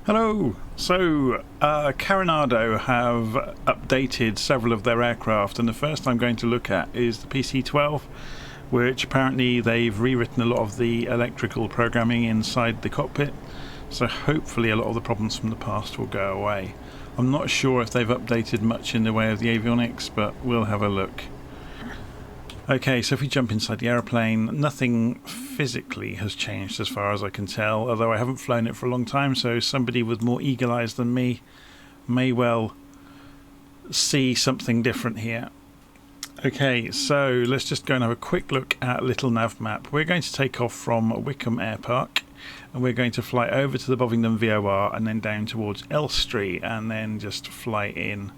Hello! So, Carenado have updated several of their aircraft, and the first I'm going to look at is the PC-12, which apparently they've rewritten a lot of the electrical programming inside the cockpit, so hopefully a lot of the problems from the past will go away. I'm not sure if they've updated much in the way of the avionics, but we'll have a look. Okay, so if we jump inside the aeroplane, nothing physically has changed as far as I can tell, although I haven't flown it for a long time, so somebody with more eagle eyes than me may well see something different here. Okay, so let's just go and have a quick look at Little Nav Map. We're going to take off from Wycombe Air Park, and we're going to fly over to the Bovingdon VOR and then down towards Elstree, and then just fly in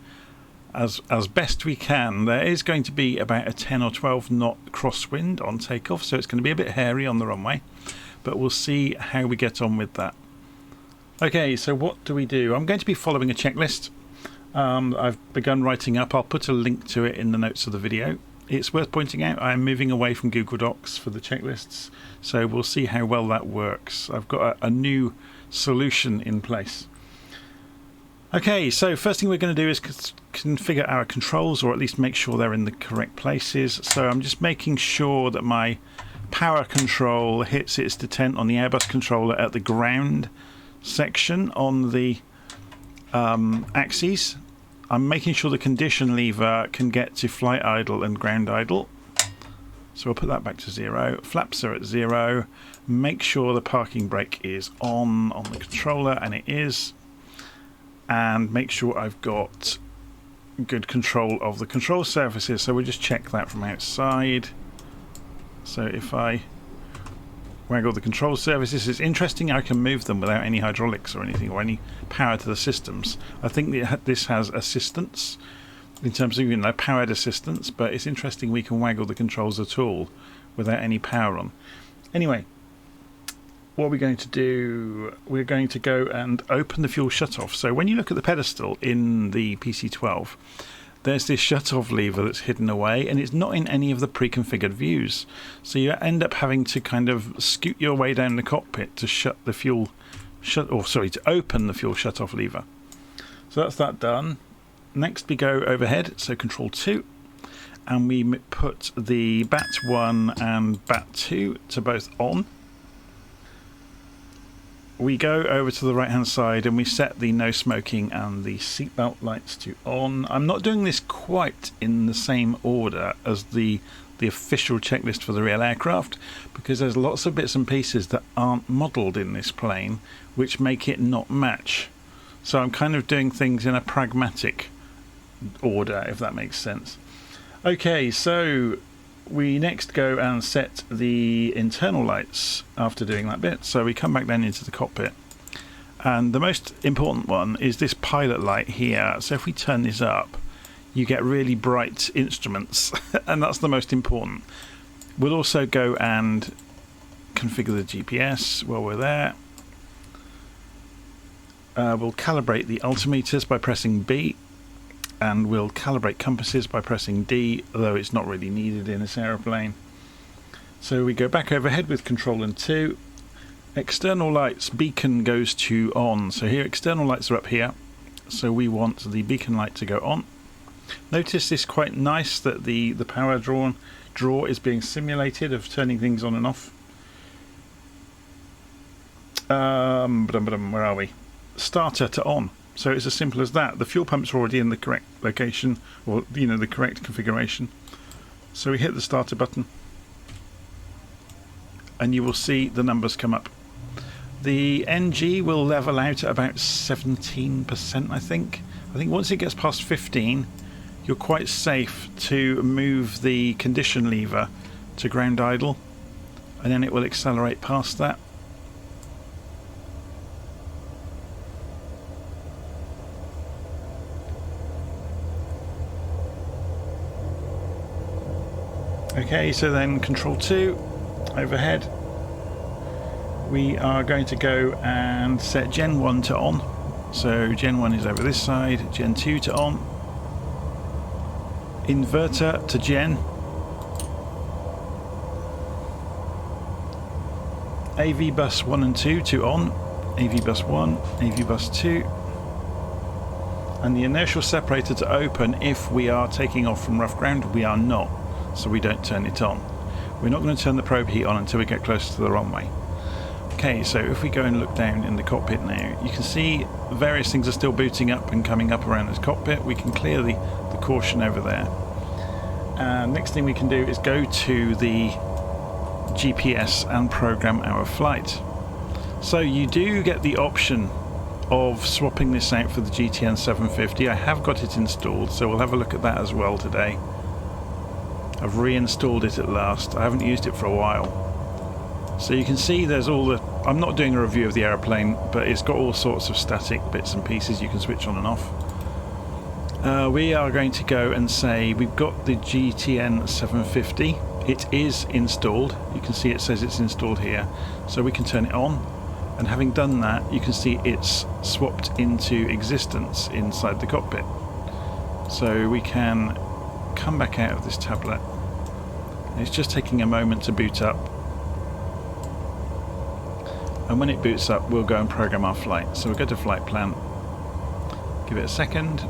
as best we can. There is going to be about a 10 or 12 knot crosswind on takeoff, so it's going to be a bit hairy on the runway, but we'll see how we get on with that. Okay, so what do we do? I'm going to be following a checklist. I've begun writing up. I'll put a link to it in the notes of the video. It's worth pointing out I'm moving away from Google Docs for the checklists, so we'll see how well that works. I've got a new solution in place. Okay, so first thing we're going to do is configure our controls, or at least make sure they're in the correct places. So I'm just making sure that my power control hits its detent on the Airbus controller at the ground section on the axes. I'm making sure the condition lever can get to flight idle and ground idle. So we'll put that back to 0. Flaps are at 0. Make sure the parking brake is on the controller, and it is. And make sure I've got good control of the control surfaces, so we'll just check that from outside. So if I waggle the control surfaces, it's interesting I can move them without any hydraulics or anything, or any power to the systems. I think this has assistance in terms of, you know, powered assistance, but it's interesting we can waggle the controls at all without any power on. Anyway, what are we going to do? We're going to go and open the fuel shutoff. So when you look at the pedestal in the PC-12, there's this shutoff lever that's hidden away, and it's not in any of the pre-configured views. So you end up having to kind of scoot your way down the cockpit to to open the fuel shutoff lever. So that's that done. Next we go overhead, so Control 2, and we put the BAT1 and BAT2 to both on. We go over to the right hand side and we set the no smoking and the seatbelt lights to on. I'm not doing this quite in the same order as the official checklist for the real aircraft, because there's lots of bits and pieces that aren't modelled in this plane which make it not match. So I'm kind of doing things in a pragmatic order, if that makes sense. Okay, so we next go and set the internal lights after doing that bit. So we come back down into the cockpit, and the most important one is this pilot light here. So if we turn this up, you get really bright instruments and that's the most important. We'll also go and configure the GPS while we're there. We'll calibrate the altimeters by pressing B, and we'll calibrate compasses by pressing D, although it's not really needed in this aeroplane. So we go back overhead with Control and 2. External lights, beacon goes to on. So here external lights are up here, so we want the beacon light to go on. Notice this quite nice that the power draw is being simulated of turning things on and off. Where are we? Starter to on. So it's as simple as that. The fuel pumps are already in the correct location, or the correct configuration. So we hit the starter button, and you will see the numbers come up. The NG will level out at about 17%, I think. I think once it gets past 15, you're quite safe to move the condition lever to ground idle, and then it will accelerate past that. Okay, so then Control 2, overhead. We are going to go and set Gen 1 to on. So Gen 1 is over this side, Gen 2 to on. Inverter to Gen. AV bus 1 and 2 to on. AV bus 1, AV bus 2, and the inertial separator to open if we are taking off from rough ground. We are not, so we don't turn it on. We're not going to turn the probe heat on until we get closer to the runway. Okay, so if we go and look down in the cockpit now, you can see various things are still booting up and coming up around this cockpit. We can clear the caution over there. And next thing we can do is go to the GPS and program our flight. So you do get the option of swapping this out for the GTN 750. I have got it installed, so we'll have a look at that as well today. I've reinstalled it at last. I haven't used it for a while. So you can see there's all the... I'm not doing a review of the aeroplane, but it's got all sorts of static bits and pieces you can switch on and off. We are going to go and say we've got the GTN 750. It is installed. You can see it says it's installed here. So we can turn it on. And having done that, you can see it's swapped into existence inside the cockpit. So we can come back out of this tablet. It's just taking a moment to boot up. And when it boots up, we'll go and program our flight. So we'll go to flight plan, give it a second,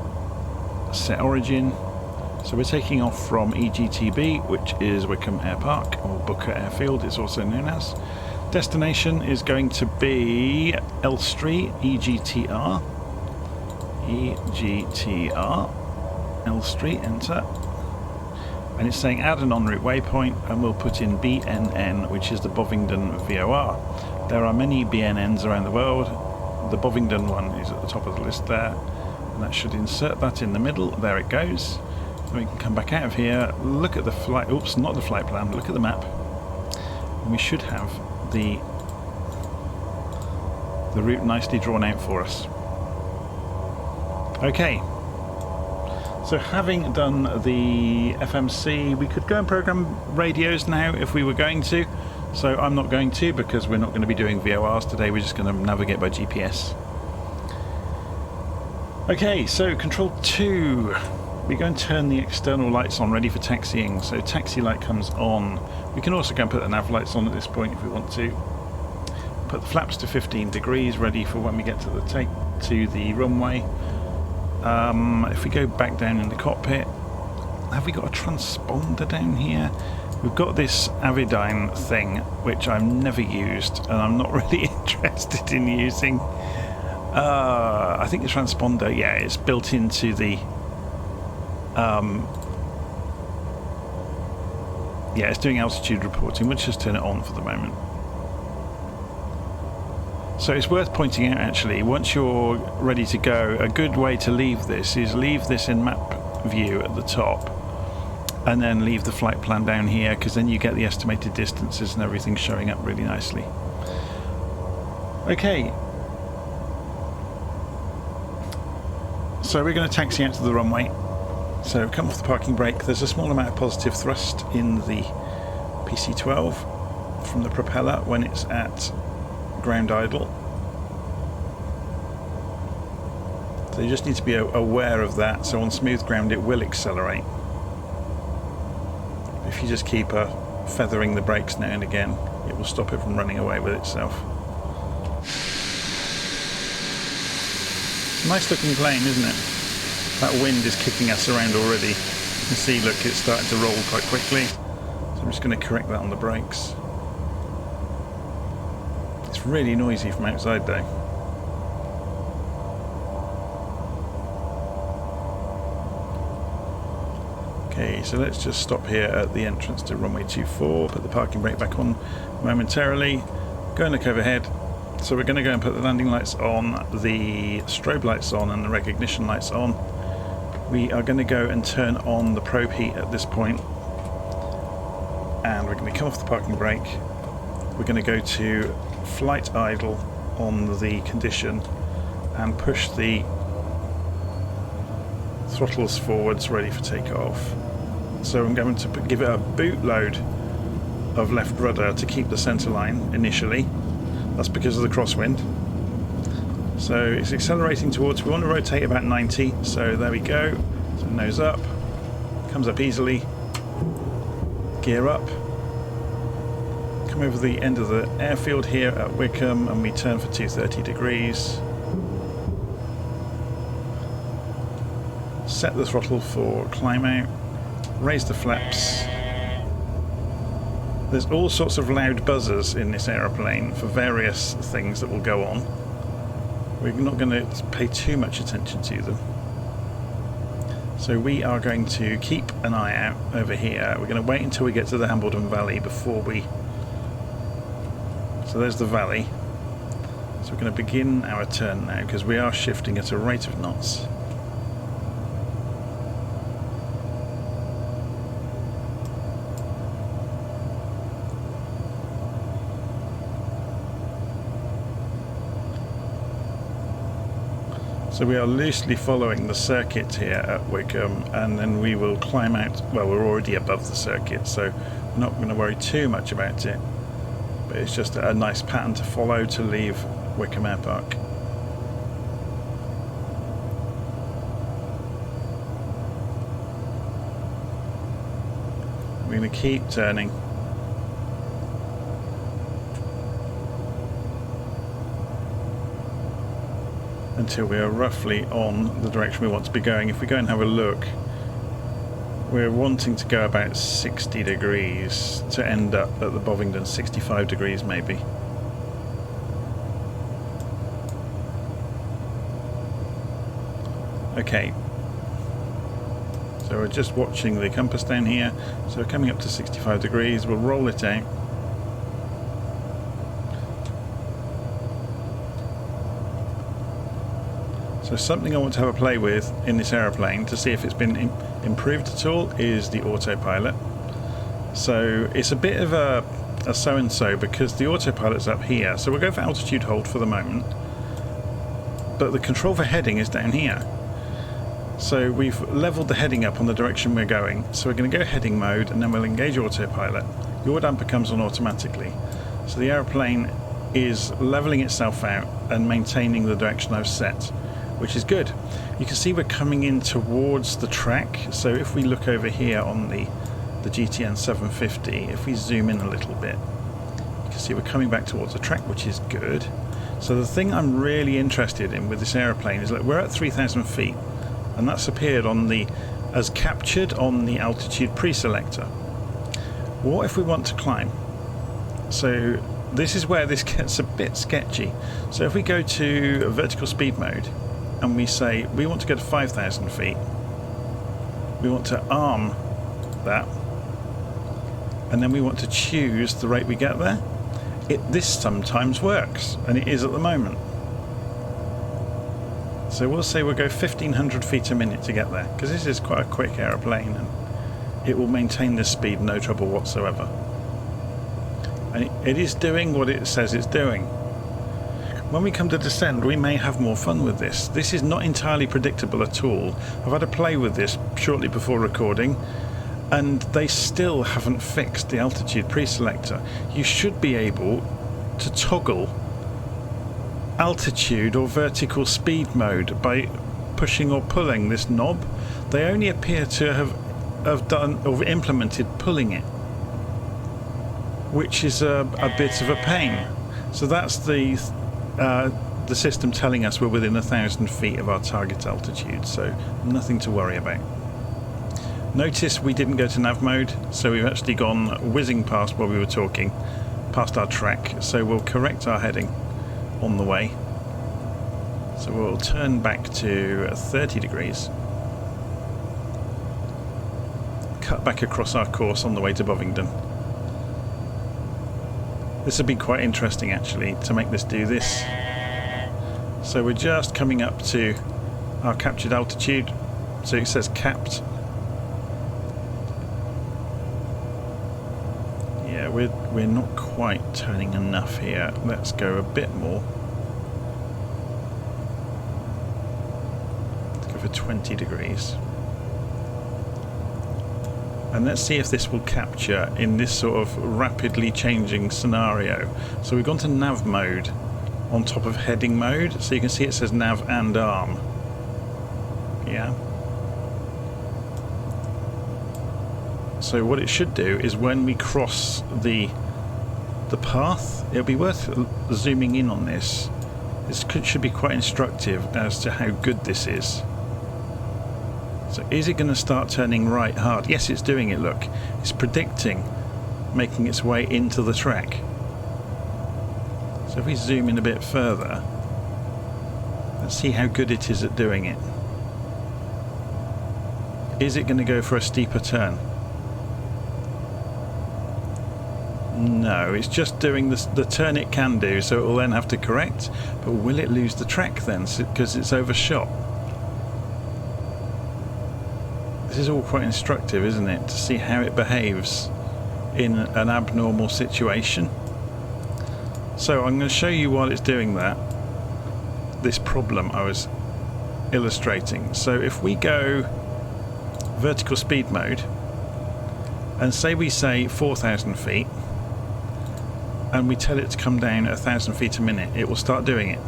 set origin. So we're taking off from EGTB, which is Wycombe Air Park, or Booker Airfield it's also known as. Destination is going to be Elstree, EGTR, Elstree, enter. And it's saying add an en route waypoint, and we'll put in BNN, which is the Bovingdon VOR. There are many BNNs around the world. The Bovingdon one is at the top of the list there, and that should insert that in the middle. There it goes. And we can come back out of here, look at the flight, oops, not the flight plan, look at the map, and we should have the route nicely drawn out for us. Okay, so having done the FMC, we could go and program radios now if we were going to. So I'm not going to, because we're not going to be doing VORs today, we're just going to navigate by GPS. Okay, so control 2, we go and turn the external lights on, ready for taxiing. So taxi light comes on. We can also go and put the nav lights on at this point if we want to. Put the flaps to 15 degrees, ready for when we get to the runway. If we go back down in the cockpit, have we got a transponder down here? We've got this Avidyne thing, which I've never used, and I'm not really interested in using. I think the transponder, yeah, it's built into the... yeah, it's doing altitude reporting. We'll just turn it on for the moment. So it's worth pointing out, actually, once you're ready to go, a good way to leave this is leave this in map view at the top, and then leave the flight plan down here, because then you get the estimated distances and everything showing up really nicely. Okay, so we're going to taxi out to the runway. So come off the parking brake. There's a small amount of positive thrust in the PC-12 from the propeller when it's at ground idle. So you just need to be aware of that. So on smooth ground it will accelerate. If you just keep feathering the brakes now and again, it will stop it from running away with itself. Nice looking plane, isn't it? That wind is kicking us around already. You can see, look, it's starting to roll quite quickly. So I'm just going to correct that on the brakes. It's really noisy from outside though. Okay, so let's just stop here at the entrance to runway 24, put the parking brake back on momentarily, go and look overhead. So we're going to go and put the landing lights on, the strobe lights on, and the recognition lights on. We are going to go and turn on the probe heat at this point, and we're going to come off the parking brake. We're going to go to flight idle on the condition and push the throttles forwards, ready for takeoff. So I'm going to give it a bootload of left rudder to keep the centre line initially. That's because of the crosswind. So it's accelerating towards, we want to rotate about 90, so there we go. So nose up, comes up easily, gear up, come over the end of the airfield here at Wycombe and we turn for 230 degrees. Set the throttle for climb out, raise the flaps. There's all sorts of loud buzzers in this aeroplane for various things that will go on. We're not going to pay too much attention to them. So we are going to keep an eye out over here. We're going to wait until we get to the Hambledon Valley before we... So there's the valley. So we're going to begin our turn now because we are shifting at a rate of knots. So we are loosely following the circuit here at Wycombe, and then we will climb out. Well, we're already above the circuit, so we're not going to worry too much about it. But it's just a nice pattern to follow to leave Wycombe Air Park. We're going to keep turning. Until we are roughly on the direction we want to be going. If we go and have a look, we're wanting to go about 60 degrees to end up at the Bovingdon, 65 degrees maybe. Okay, so we're just watching the compass down here, so we're coming up to 65 degrees, we'll roll it out. So something I want to have a play with in this aeroplane to see if it's been improved at all is the autopilot. So it's a bit of a so-and-so because the autopilot's up here. So we'll go for altitude hold for the moment. But the control for heading is down here. So we've leveled the heading up on the direction we're going. So we're going to go heading mode and then we'll engage autopilot. Yaw damper comes on automatically. So the aeroplane is leveling itself out and maintaining the direction I've set, which is good. You can see we're coming in towards the track, so if we look over here on the GTN 750, if we zoom in a little bit, you can see we're coming back towards the track, which is good. So the thing I'm really interested in with this aeroplane is that we're at 3,000 feet, and that's appeared on the as captured on the altitude pre-selector. What if we want to climb? So this is where this gets a bit sketchy. So if we go to vertical speed mode, and we say we want to go to 5,000 feet, we want to arm that, and then we want to choose the rate we get there. This sometimes works, and it is at the moment. So we'll say we'll go 1,500 feet a minute to get there, because this is quite a quick aeroplane and it will maintain this speed no trouble whatsoever. And it is doing what it says it's doing. When we come to descend, we may have more fun with this. This is not entirely predictable at all. I've had a play with this shortly before recording, and they still haven't fixed the altitude pre-selector. You should be able to toggle altitude or vertical speed mode by pushing or pulling this knob. They only appear to have done or implemented pulling it, which is a bit of a pain. So that's the system telling us we're within 1,000 feet of our target altitude, so nothing to worry about. Notice we didn't go to nav mode, so we've actually gone whizzing past while we were talking, past our track, so we'll correct our heading on the way. So we'll turn back to 30 degrees, cut back across our course on the way to Bovingdon. This would be quite interesting actually to make this do this. So we're just coming up to our captured altitude, so it says capped. Yeah, we're not quite turning enough here. Let's go a bit more. Let's go for 20 degrees. And let's see if this will capture in this sort of rapidly changing scenario. So we've gone to nav mode on top of heading mode, so you can see it says nav and arm. Yeah. So what it should do is when we cross the the path. It'll be worth zooming in on this. This should be quite instructive as to how good this is. So is it going to start turning right hard? Yes, it's doing it, look. It's predicting making its way into the track. So if we zoom in a bit further, let's see how good it is at doing it. Is it going to go for a steeper turn? No, it's just doing the turn it can do, so it will then have to correct. But will it lose the track then, because it's overshot? This is all quite instructive, isn't it, to see how it behaves in an abnormal situation. So I'm going to show you while it's doing that, this problem I was illustrating. So if we go vertical speed mode, and we say 4,000 feet, and we tell it to come down 1,000 feet a minute, it will start doing it.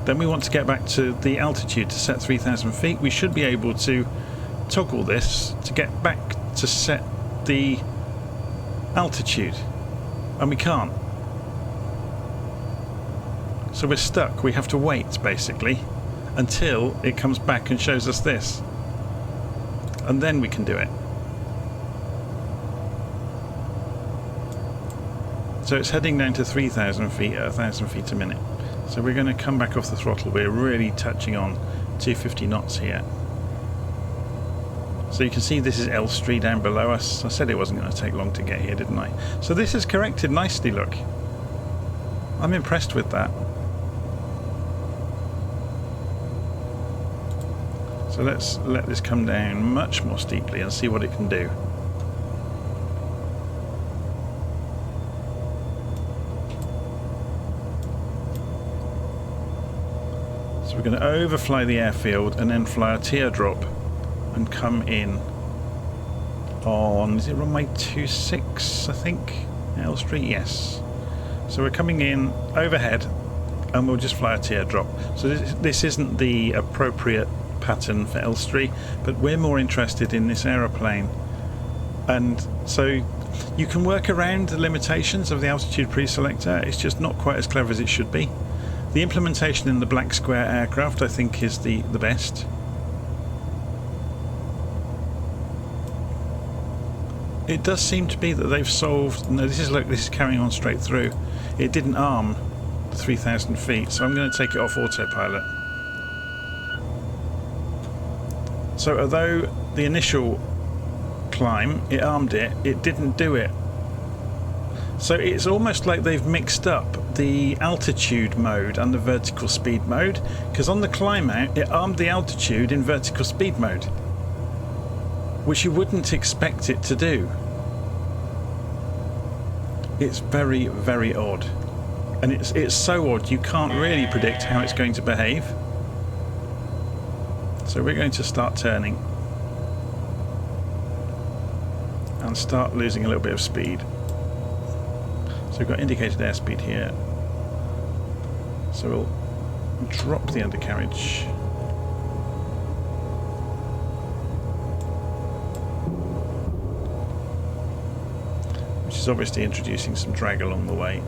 Then we want to get back to the altitude to set 3,000 feet. We should be able to toggle this to get back to set the altitude, and we can't. So we're stuck. We have to wait basically until it comes back and shows us this, and then we can do it. So it's heading down to 3,000 feet at 1,000 feet a minute. So we're going to come back off the throttle. We're really touching on 250 knots here. So you can see this is Elstree down below us. I said it wasn't going to take long to get here, didn't I? So this is corrected nicely, look. I'm impressed with that. So let's let this come down much more steeply and see what it can do. So we're going to overfly the airfield and then fly a teardrop and come in on, is it runway 26, I think? Elstree, yes. So we're coming in overhead and we'll just fly a teardrop. So this isn't the appropriate pattern for Elstree, but we're more interested in this aeroplane. And so you can work around the limitations of the altitude pre-selector. It's just not quite as clever as it should be. The implementation in the black square aircraft, I think, is the best. It does seem to be that they've solved. No, this is carrying on straight through. It didn't arm the 3,000 feet, so I'm going to take it off autopilot. So although the initial climb, it armed it, it didn't do it. So it's almost like they've mixed up the altitude mode and the vertical speed mode, because on the climb out, it armed the altitude in vertical speed mode, which you wouldn't expect it to do. It's very, very odd. And it's so odd you can't really predict how it's going to behave. So we're going to start turning and start losing a little bit of speed. So we've got indicated airspeed here. So we'll drop the undercarriage. Which is obviously introducing some drag along the way.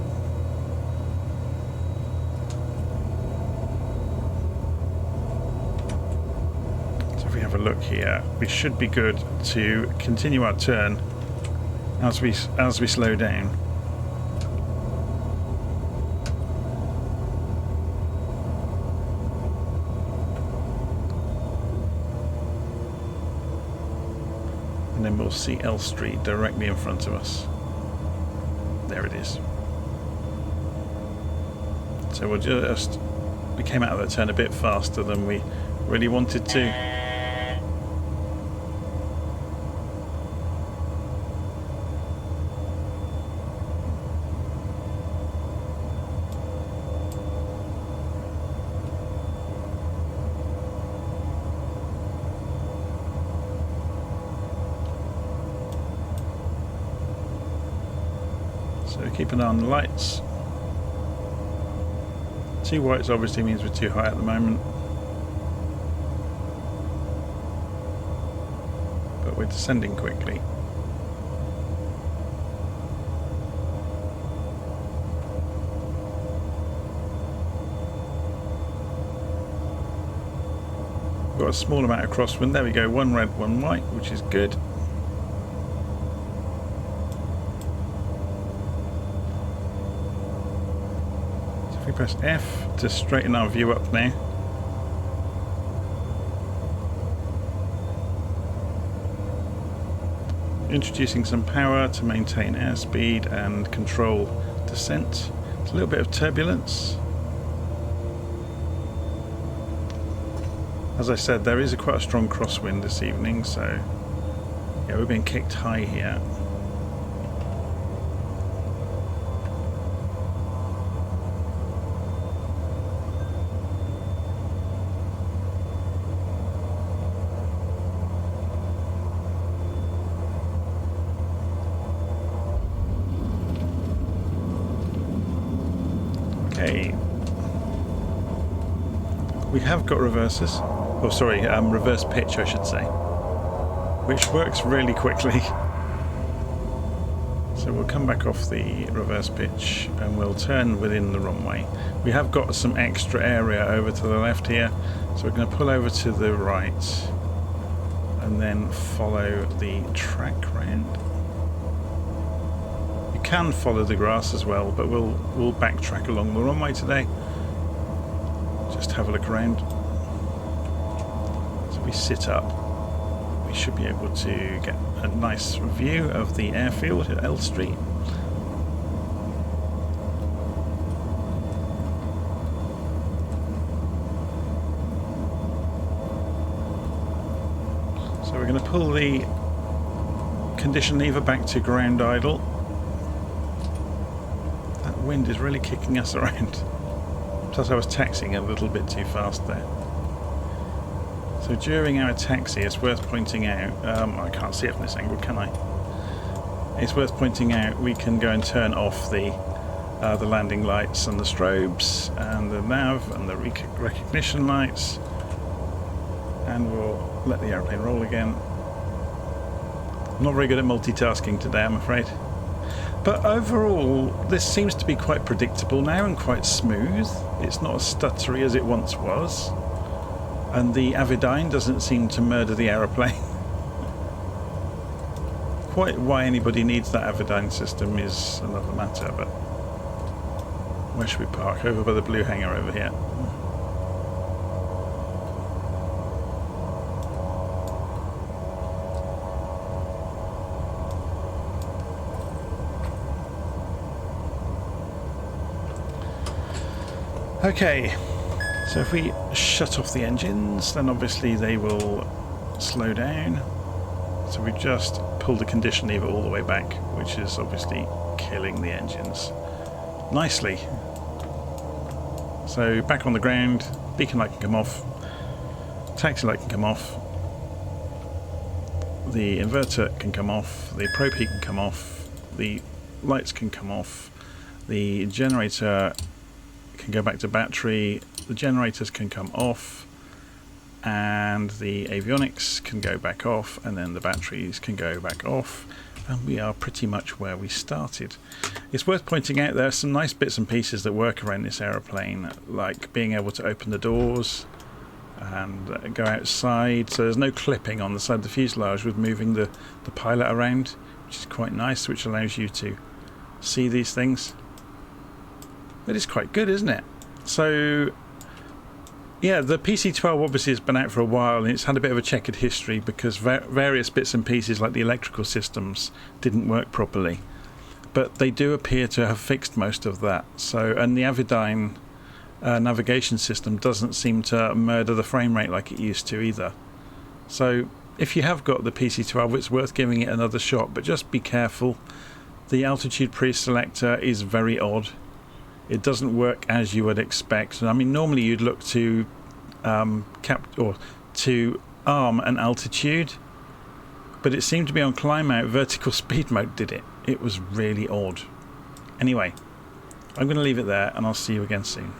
So if we have a look here, we should be good to continue our turn as we slow down. And then we'll see Elstree directly in front of us. There it is. So we came out of that turn a bit faster than we really wanted to. So keep an eye on the lights. 2 whites obviously means we're too high at the moment, but we're descending quickly. Got a small amount of crosswind. There we go, one red, one white, which is good. So if we press F to straighten our view up now. Introducing some power to maintain airspeed and control descent. It's a little bit of turbulence. As I said, there is quite a strong crosswind this evening, so yeah, we're being kicked high here. Okay, we have got reverses, oh sorry, reverse pitch I should say, which works really quickly. So we'll come back off the reverse pitch and we'll turn within the runway. We have got some extra area over to the left here, so we're going to pull over to the right and then follow the track round. Can follow the grass as well, but we'll backtrack along the runway today. Just have a look around. So we sit up, we should be able to get a nice view of the airfield at Elstree. So we're going to pull the condition lever back to ground idle. Wind is really kicking us around. Plus I was taxiing a little bit too fast there. So during our taxi, it's worth pointing out, I can't see it from this angle, can I? It's worth pointing out we can go and turn off the landing lights and the strobes and the nav and the recognition lights, and we'll let the airplane roll again. I'm not very good at multitasking today, I'm afraid. But overall, this seems to be quite predictable now and quite smooth. It's not as stuttery as it once was. And the Avidyne doesn't seem to murder the aeroplane. Quite why anybody needs that Avidyne system is another matter, but where should we park? Over by the blue hangar over here. Okay, so if we shut off the engines, then obviously they will slow down. So we've just pulled the condition lever all the way back, which is obviously killing the engines nicely. So back on the ground, beacon light can come off, taxi light can come off, the inverter can come off, the probe heat can come off, the lights can come off, the generator can go back to battery, the generators can come off, and the avionics can go back off, and then the batteries can go back off, and we are pretty much where we started. It's worth pointing out there are some nice bits and pieces that work around this aeroplane, like being able to open the doors and go outside, so there's no clipping on the side of the fuselage with moving the pilot around, which is quite nice, which allows you to see these things. It is quite good, isn't it? So, yeah, the PC-12 obviously has been out for a while, and it's had a bit of a checkered history because various bits and pieces like the electrical systems didn't work properly. But they do appear to have fixed most of that. So, and the Avidyne navigation system doesn't seem to murder the frame rate like it used to either. So, if you have got the PC-12, it's worth giving it another shot, but just be careful. The altitude pre-selector is very odd. It doesn't work as you would expect. I mean, normally you'd look to arm an altitude, but it seemed to be on climb out. Vertical speed mode did it. It was really odd. Anyway, I'm going to leave it there, and I'll see you again soon.